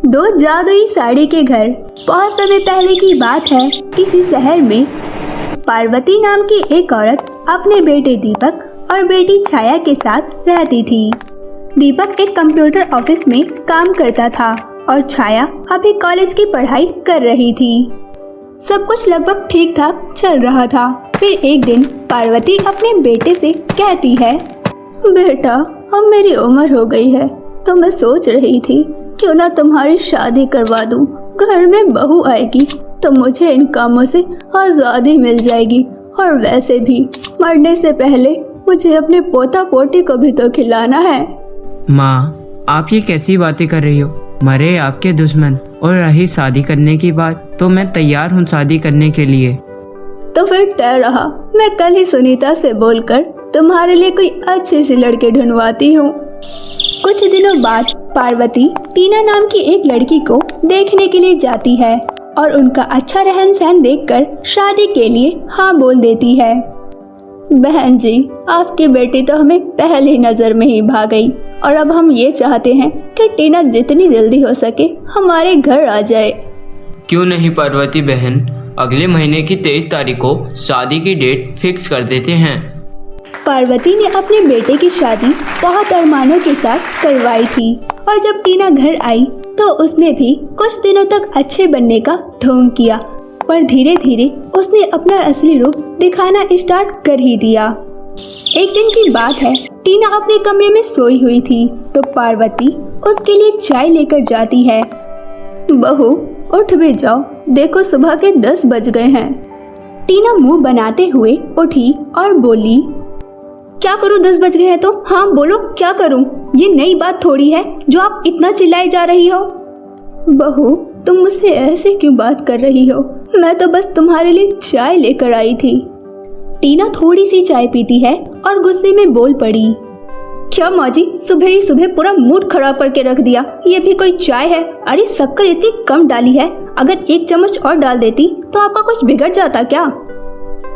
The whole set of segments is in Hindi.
दो जादुई साड़ी के घर। बहुत समय पहले की बात है। किसी शहर में पार्वती नाम की एक औरत अपने बेटे दीपक और बेटी छाया के साथ रहती थी। दीपक एक कंप्यूटर ऑफिस में काम करता था और छाया अभी कॉलेज की पढ़ाई कर रही थी। सब कुछ लगभग ठीक ठाक चल रहा था। फिर एक दिन पार्वती अपने बेटे से कहती है, बेटा अब मेरी उम्र हो गई है तो मैं सोच रही थी क्यों ना तुम्हारी शादी करवा दूं। घर में बहू आएगी तो मुझे इन कामों से आज़ादी मिल जाएगी और वैसे भी मरने से पहले मुझे अपने पोता पोती को भी तो खिलाना है। माँ, आप ये कैसी बातें कर रही हो? मरे आपके दुश्मन, और रही शादी करने की बात तो मैं तैयार हूँ शादी करने के लिए। तो फिर तय रहा, मैं कल ही सुनीता से बोलकर तुम्हारे लिए कोई अच्छी सी लड़की ढूंढवाती हूँ। कुछ दिनों बाद पार्वती टीना नाम की एक लड़की को देखने के लिए जाती है और उनका अच्छा रहन सहन देखकर शादी के लिए हाँ बोल देती है। बहन जी, आपकी बेटी तो हमें पहली नजर में ही भा गई और अब हम ये चाहते हैं कि टीना जितनी जल्दी हो सके हमारे घर आ जाए। क्यों नहीं पार्वती बहन, अगले महीने की 23 तारीख को शादी की डेट फिक्स कर देते हैं। पार्वती ने अपने बेटे की शादी बहुत अरमानों के साथ करवाई थी और जब टीना घर आई तो उसने भी कुछ दिनों तक अच्छे बनने का ढोंग किया, पर धीरे धीरे उसने अपना असली रूप दिखाना स्टार्ट कर ही दिया। एक दिन की बात है, टीना अपने कमरे में सोई हुई थी तो पार्वती उसके लिए चाय लेकर जाती है। बहू उठ भी जाओ, देखो सुबह के 10 बज गए हैं। टीना मुंह बनाते हुए उठी और बोली, क्या करूं 10 बज गए हैं तो? हाँ बोलो क्या करूं? ये नई बात थोड़ी है जो आप इतना चिल्लाए जा रही हो। बहू तुम मुझसे ऐसे क्यों बात कर रही हो? मैं तो बस तुम्हारे लिए चाय लेकर आई थी। टीना थोड़ी सी चाय पीती है और गुस्से में बोल पड़ी, क्या माँ जी, सुबह ही सुबह पूरा मूड खराब करके रख दिया। ये भी कोई चाय है? अरे शक्कर इतनी कम डाली है, अगर 1 चम्मच और डाल देती तो आपका कुछ बिगड़ जाता क्या?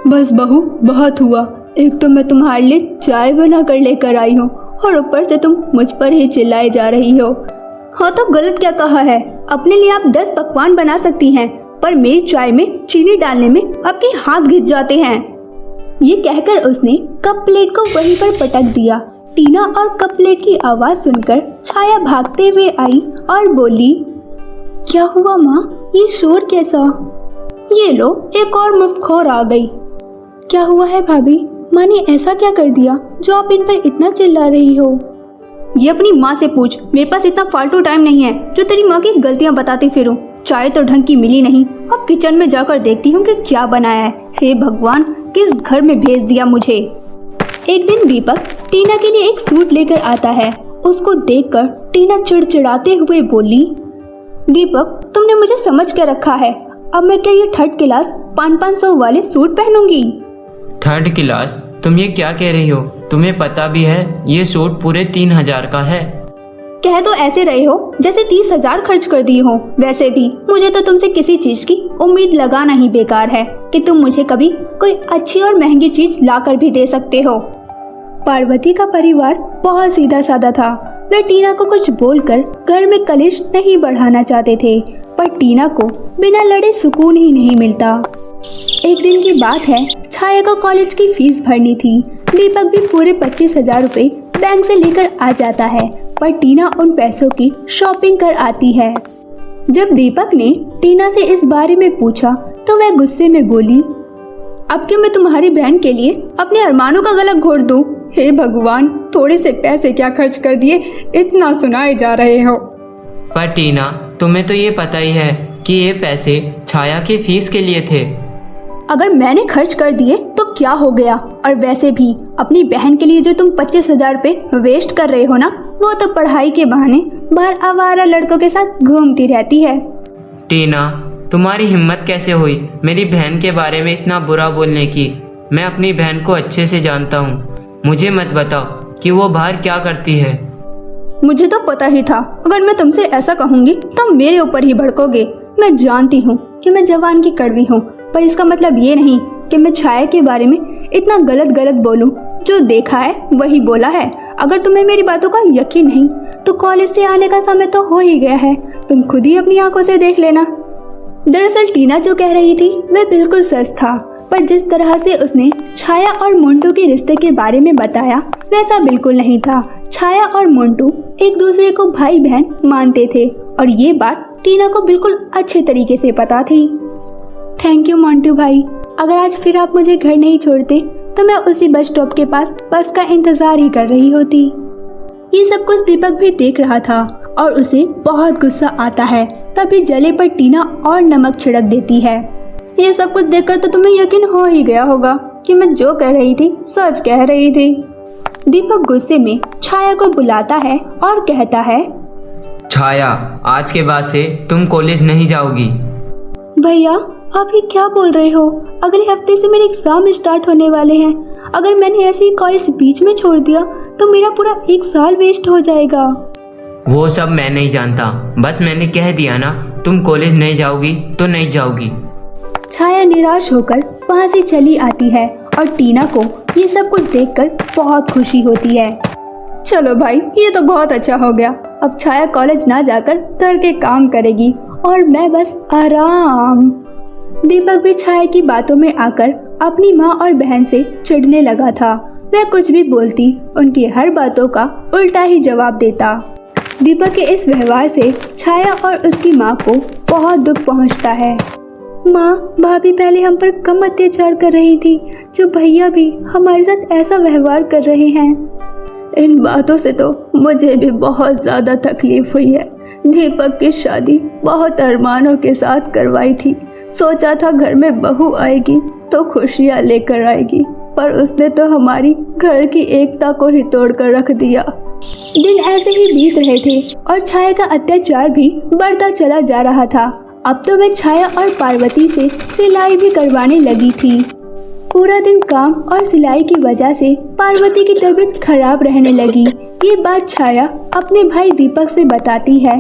बस बहू बहुत हुआ, एक तो मैं तुम्हारे लिए चाय बना कर लेकर आई हूँ और ऊपर से तुम मुझ पर ही चिल्लाए जा रही हो। हाँ तो गलत क्या कहा है? अपने लिए आप 10 पकवान बना सकती हैं, पर मेरी चाय में चीनी डालने में आपके हाथ घिस जाते हैं। ये कहकर उसने कप प्लेट को वहीं पर पटक दिया। टीना और कप प्लेट की आवाज सुनकर छाया भागते हुए आई और बोली, क्या हुआ माँ, ये शोर कैसा? ये लो एक और मुफ्तखोर आ गई। क्या हुआ है भाभी? माँ ने ऐसा क्या कर दिया जो आप इन पर इतना चिल्ला रही हो? ये अपनी माँ से पूछ, मेरे पास इतना फालतू टाइम नहीं है जो तेरी माँ की गलतियाँ बताती फिरूं। चाय तो ढंग की मिली नहीं, अब किचन में जाकर देखती हूँ कि क्या बनाया है। हे भगवान, किस घर में भेज दिया मुझे। एक दिन दीपक टीना के लिए एक सूट लेकर आता है। उसको देखकर टीना चिड़चिड़ाते हुए बोली, दीपक तुमने मुझे समझ के रखा है, अब मैं क्या ये 3rd क्लास 500 वाले सूट पहनूंगी? 3rd class? तुम ये क्या कह रही हो? तुम्हें पता भी है ये सूट पूरे 3000 का है। कह तो ऐसे रहे हो जैसे 30,000 खर्च कर दिए हो। वैसे भी मुझे तो तुमसे किसी चीज की उम्मीद लगाना ही बेकार है कि तुम मुझे कभी कोई अच्छी और महंगी चीज ला कर भी दे सकते हो। पार्वती का परिवार बहुत सीधा साधा था। वे टीना को कुछ बोलकर घर में कलेश नहीं बढ़ाना चाहते थे, पर टीना को बिना लड़े सुकून ही नहीं मिलता। एक दिन की बात है, छाया को कॉलेज की फीस भरनी थी। दीपक भी पूरे 25,000 रुपए बैंक से लेकर आ जाता है, पर टीना उन पैसों की शॉपिंग कर आती है। जब दीपक ने टीना से इस बारे में पूछा तो वह गुस्से में बोली, अब क्या मैं तुम्हारी बहन के लिए अपने अरमानों का गला घोट दूं? हे भगवान, थोड़े से पैसे क्या खर्च कर दिए, इतना सुनाए जा रहे हो। पर टीना, तुम्हें तो ये पता ही है कि ये पैसे छाया की फीस के लिए थे। अगर मैंने खर्च कर दिए तो क्या हो गया? और वैसे भी अपनी बहन के लिए जो तुम 25,000 रुपए वेस्ट कर रहे हो ना, वो तो पढ़ाई के बहाने बाहर आवारा लड़कों के साथ घूमती रहती है। टीना, तुम्हारी हिम्मत कैसे हुई मेरी बहन के बारे में इतना बुरा बोलने की? मैं अपनी बहन को अच्छे से जानता हूँ। मुझे मत बताओ कि वो बाहर क्या करती है। मुझे तो पता ही था, अगर मैं तुमसे ऐसा कहूँगी तो मेरे ऊपर ही भड़कोगे। मैं जानती हूँ कि मैं जवान की कड़वी हूँ, पर इसका मतलब ये नहीं कि मैं छाया के बारे में इतना गलत बोलूं। जो देखा है वही बोला है। अगर तुम्हें मेरी बातों का यकीन नहीं तो कॉलेज से आने का समय तो हो ही गया है, तुम खुद ही अपनी आंखों से देख लेना। दरअसल टीना जो कह रही थी वह बिल्कुल सच था, पर जिस तरह से उसने छाया और मोंटू के रिश्ते के बारे में बताया वैसा बिल्कुल नहीं था। छाया और मोंटू एक दूसरे को भाई बहन मानते थे और ये बात टीना को बिल्कुल अच्छे तरीके से पता थी। थैंक यू मोंटू भाई, अगर आज फिर आप मुझे घर नहीं छोड़ते तो मैं उसी बस स्टॉप के पास बस का इंतजार ही कर रही होती। ये सब कुछ दीपक भी देख रहा था और उसे बहुत गुस्सा आता है। तभी जले पर टीना और नमक छिड़क देती है। ये सब कुछ देखकर तो तुम्हें यकीन हो ही गया होगा कि मैं जो कह रही थी सच कह रही थी। दीपक गुस्से में छाया को बुलाता है और कहता है, छाया, आज के बाद से तुम कॉलेज नहीं जाओगी। भैया आप ये क्या बोल रहे हो? अगले हफ्ते से मेरे एग्जाम स्टार्ट होने वाले हैं। अगर मैंने ऐसे ही कॉलेज बीच में छोड़ दिया तो मेरा पूरा 1 साल वेस्ट हो जाएगा। वो सब मैं नहीं जानता, बस मैंने कह दिया ना, तुम कॉलेज नहीं जाओगी तो नहीं जाओगी। छाया निराश होकर वहाँ से चली आती है और टीना को ये सब कुछ देखकर बहुत खुशी होती है। चलो भाई, ये तो बहुत अच्छा हो गया। अब छाया कॉलेज ना जाकर घर के काम करेगी और मैं बस आराम। दीपक भी छाया की बातों में आकर अपनी माँ और बहन से चिढ़ने लगा था। वह कुछ भी बोलती उनकी हर बातों का उल्टा ही जवाब देता। दीपक के इस व्यवहार से छाया और उसकी माँ को बहुत दुख पहुँचता है। माँ, भाभी पहले हम पर कम अत्याचार कर रही थी, जो भैया भी हमारे साथ ऐसा व्यवहार कर रहे हैं। इन बातों से तो मुझे भी बहुत ज़्यादा तकलीफ हुई है। दीपक की शादी बहुत अरमानों के साथ करवाई थी। सोचा था घर में बहू आएगी तो खुशियाँ लेकर आएगी, पर उसने तो हमारी घर की एकता को ही तोड़कर रख दिया। दिन ऐसे ही बीत रहे थे और छाया का अत्याचार भी बढ़ता चला जा रहा था। अब तो वह छाया और पार्वती से सिलाई भी करवाने लगी थी। पूरा दिन काम और सिलाई की वजह से पार्वती की तबीयत खराब रहने लगी। ये बात छाया अपने भाई दीपक से बताती है।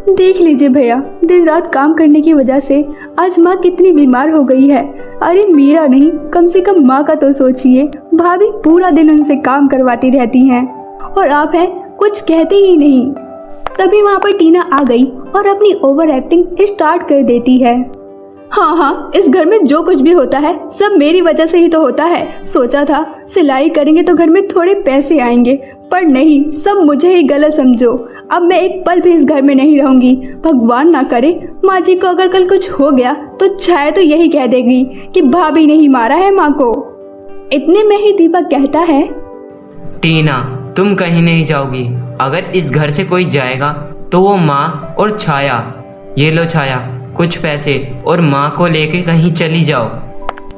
देख लीजिए भैया, दिन रात काम करने की वजह से आज माँ कितनी बीमार हो गई है। अरे मीरा नहीं, कम से कम माँ का तो सोचिए। भाभी पूरा दिन उनसे काम करवाती रहती हैं और आप हैं कुछ कहते ही नहीं। तभी वहाँ पर टीना आ गई और अपनी ओवर एक्टिंग स्टार्ट कर देती है। हाँ, इस घर में जो कुछ भी होता है सब मेरी वजह से ही तो होता है। सोचा था सिलाई करेंगे तो घर में थोड़े पैसे आएंगे, पर नहीं, सब मुझे ही गलत समझो। अब मैं एक पल भी इस घर में नहीं रहूंगी। भगवान ना करे माँ जी को अगर कल कुछ हो गया तो छाया तो यही कह देगी कि भाभी ने ही मारा है माँ को। इतने में ही दीपक कहता है, टीना, तुम कहीं नहीं जाओगी। अगर इस घर से कोई जाएगा तो वो माँ और छाया। ये लो छाया, कुछ पैसे और माँ को लेके कहीं चली जाओ।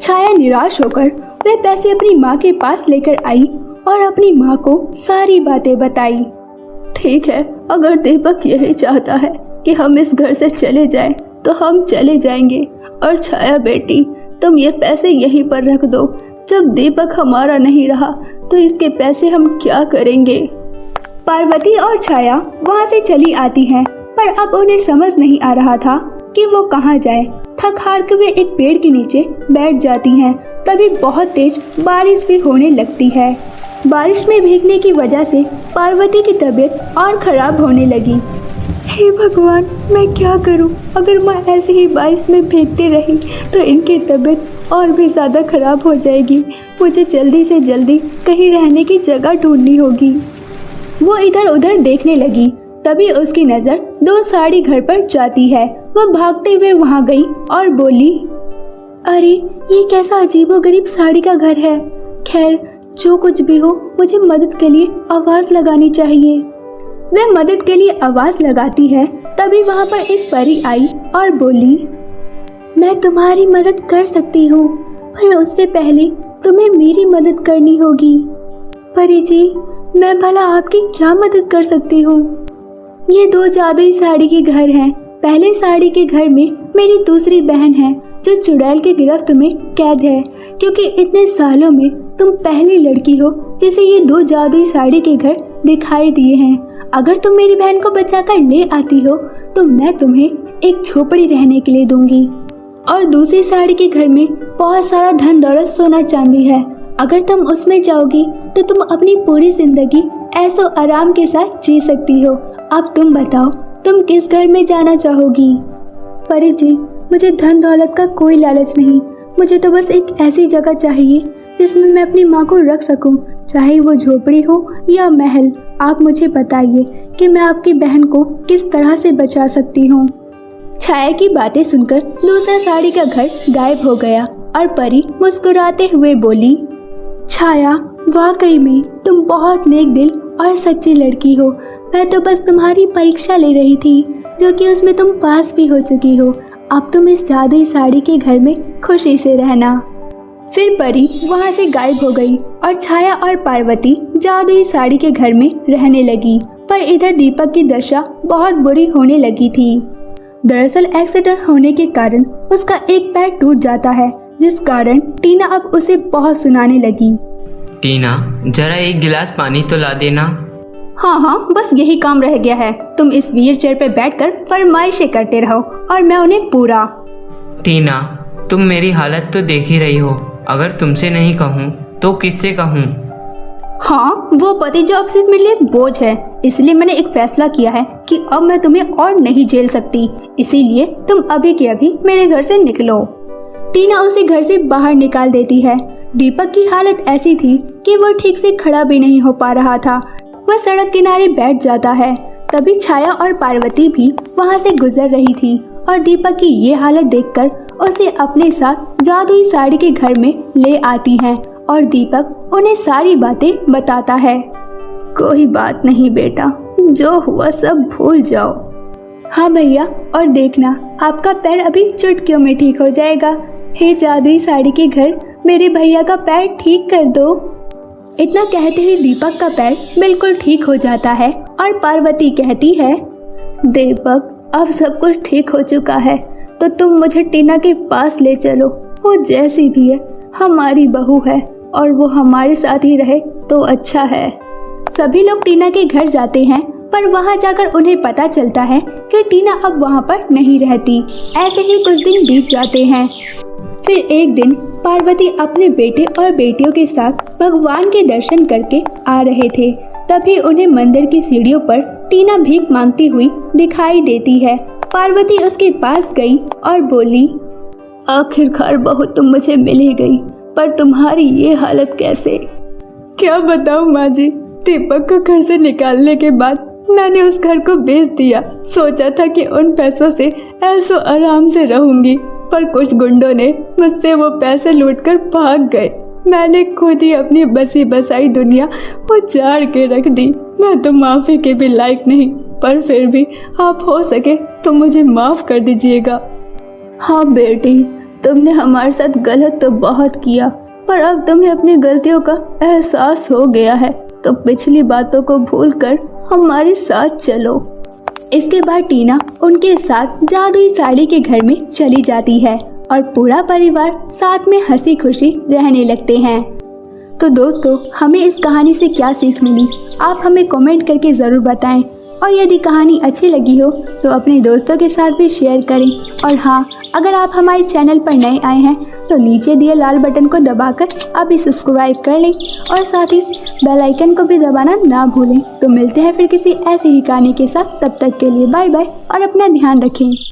छाया निराश होकर वह पैसे अपनी माँ के पास लेकर आई और अपनी माँ को सारी बातें बताई। ठीक है, अगर दीपक यही चाहता है कि हम इस घर से चले जाएं, तो हम चले जाएंगे। और छाया बेटी, तुम ये पैसे यहीं पर रख दो। जब दीपक हमारा नहीं रहा तो इसके पैसे हम क्या करेंगे। पार्वती और छाया वहाँ से चली आती हैं, पर अब उन्हें समझ नहीं आ रहा था कि वो कहाँ जाए। थक हार के वे एक पेड़ के नीचे बैठ जाती हैं। तभी बहुत तेज बारिश भी होने लगती है। बारिश में भीगने की वजह से पार्वती की तबीयत और खराब होने लगी। हे भगवान, मैं क्या करूं? अगर माँ ऐसे ही बारिश में भीगती रही तो इनकी तबीयत और भी ज़्यादा खराब हो जाएगी। मुझे जल्दी से जल्दी कहीं रहने की जगह ढूंढनी होगी। वो इधर उधर देखने लगी। तभी उसकी नज़र 2 साड़ी घर पर जाती है। वह भागते हुए वहाँ गई और बोली, अरे ये कैसा अजीबोगरीब साड़ी का घर है। खैर, जो कुछ भी हो, मुझे मदद के लिए आवाज़ लगानी चाहिए। वह मदद के लिए आवाज़ लगाती है। तभी वहाँ पर एक परी आई और बोली, मैं तुम्हारी मदद कर सकती हूँ, पर उससे पहले तुम्हें मेरी मदद करनी होगी। परी जी, मैं भला आपकी क्या मदद कर सकती हूँ? ये 2 जादुई साड़ी के घर हैं। पहले साड़ी के घर में मेरी दूसरी बहन है जो चुड़ैल की गिरफ्त में कैद है, क्योंकि इतने सालों में तुम पहली लड़की हो जिसे ये 2 जादुई साड़ी के घर दिखाई दिए हैं। अगर तुम मेरी बहन को बचाकर ले आती हो तो मैं तुम्हें एक झोपड़ी रहने के लिए दूंगी, और दूसरी साड़ी के घर में बहुत सारा धन दौलत सोना चांदी है। अगर तुम उसमें जाओगी तो तुम अपनी पूरी जिंदगी ऐसो आराम के साथ जी सकती हो। अब तुम बताओ, तुम किस घर में जाना चाहोगी? परी जी, मुझे धन दौलत का कोई लालच नहीं। मुझे तो बस एक ऐसी जगह चाहिए जिसमें मैं अपनी माँ को रख सकूं, चाहे वो झोपड़ी हो या महल। आप मुझे बताइए कि मैं आपकी बहन को किस तरह से बचा सकती हूँ। छाया की बातें सुनकर दूसरा साड़ी का घर गायब हो गया और परी मुस्कुराते हुए बोली, छाया, वाकई में तुम बहुत नेक दिल और सच्ची लड़की हो। मैं तो बस तुम्हारी परीक्षा ले रही थी, जो कि उसमें तुम पास भी हो चुकी हो। अब तुम इस जादुई साड़ी के घर में खुशी से रहना। फिर परी वहाँ से गायब हो गई और छाया और पार्वती जादुई साड़ी के घर में रहने लगी। पर इधर दीपक की दशा बहुत बुरी होने लगी थी। दरअसल एक्सीडेंट होने के कारण उसका एक पैर टूट जाता है, जिस कारण टीना अब उसे बहुत सुनाने लगी। टीना, जरा एक गिलास पानी तो ला देना। हाँ, बस यही काम रह गया है। तुम इस व्हील चेयर पर बैठकर फरमाइशें करते रहो और मैं उन्हें पूरा। टीना, तुम मेरी हालत तो देख ही रही हो। अगर तुमसे नहीं कहूँ तो किससे कहूँ? हाँ, वो पति जो अब सिर्फ मेरे लिए बोझ है। इसलिए मैंने एक फैसला किया है कि अब मैं तुम्हें और नहीं झेल सकती। इसीलिए तुम अभी के अभी मेरे घर से निकलो। टीना उसे घर से बाहर निकाल देती है। दीपक की हालत ऐसी थी कि वो ठीक से खड़ा भी नहीं हो पा रहा था। वह सड़क किनारे बैठ जाता है। तभी छाया और पार्वती भी वहाँ से गुजर रही थी और दीपक की ये हालत देखकर उसे अपने साथ जादुई साड़ी के घर में ले आती हैं और दीपक उन्हें सारी बातें बताता है। कोई बात नहीं बेटा, जो हुआ सब भूल जाओ। हाँ भैया, और देखना आपका पैर अभी चुटकियों में ठीक हो जाएगा। हे जादुई साड़ी के घर, मेरे भैया का पैर ठीक कर दो। इतना कहते ही दीपक का पैर बिल्कुल ठीक हो जाता है और पार्वती कहती है, दीपक, अब सब कुछ ठीक हो चुका है तो तुम मुझे टीना के पास ले चलो। वो जैसी भी है हमारी बहू है और वो हमारे साथ ही रहे तो अच्छा है। सभी लोग टीना के घर जाते हैं, पर वहां जाकर उन्हें पता चलता है कि टीना अब वहां पर नहीं रहती। ऐसे ही कुछ दिन बीत जाते हैं। फिर एक दिन पार्वती अपने बेटे और बेटियों के साथ भगवान के दर्शन करके आ रहे थे। तभी उन्हें मंदिर की सीढ़ियों पर टीना भीख मांगती हुई दिखाई देती है। पार्वती उसके पास गई और बोली, आखिरकार बहू तुम मुझे मिल ही गई, पर तुम्हारी ये हालत कैसे? क्या बताऊं माँ जी, दीपक को घर से निकालने के बाद मैंने उस घर को बेच दिया। सोचा था कि उन पैसों से ऐसो आराम से रहूंगी, पर कुछ गुंडों ने मुझसे वो पैसे लूटकर भाग गए। मैंने खुद ही अपनी बसी बसाई दुनिया उजाड़ के रख दी। मैं तो माफी के भी लायक नहीं, पर फिर भी आप हो सके तो मुझे माफ कर दीजिएगा। हाँ बेटी, तुमने हमारे साथ गलत तो बहुत किया, पर अब तुम्हें अपनी गलतियों का एहसास हो गया है, तो पिछली बातों को भूलकर हमारे साथ चलो। इसके बाद टीना उनके साथ जादुई साड़ी के घर में चली जाती है और पूरा परिवार साथ में हंसी खुशी रहने लगते हैं। तो दोस्तों, हमें इस कहानी से क्या सीख मिली, आप हमें कमेंट करके ज़रूर बताएं। और यदि कहानी अच्छी लगी हो तो अपने दोस्तों के साथ भी शेयर करें। और हाँ, अगर आप हमारे चैनल पर नए आए हैं तो नीचे दिए लाल बटन को दबाकर अभी सब्सक्राइब कर लें और साथ ही बेल आइकन को भी दबाना ना भूलें। तो मिलते हैं फिर किसी ऐसी ही कहानी के साथ। तब तक के लिए बाय बाय और अपना ध्यान रखें।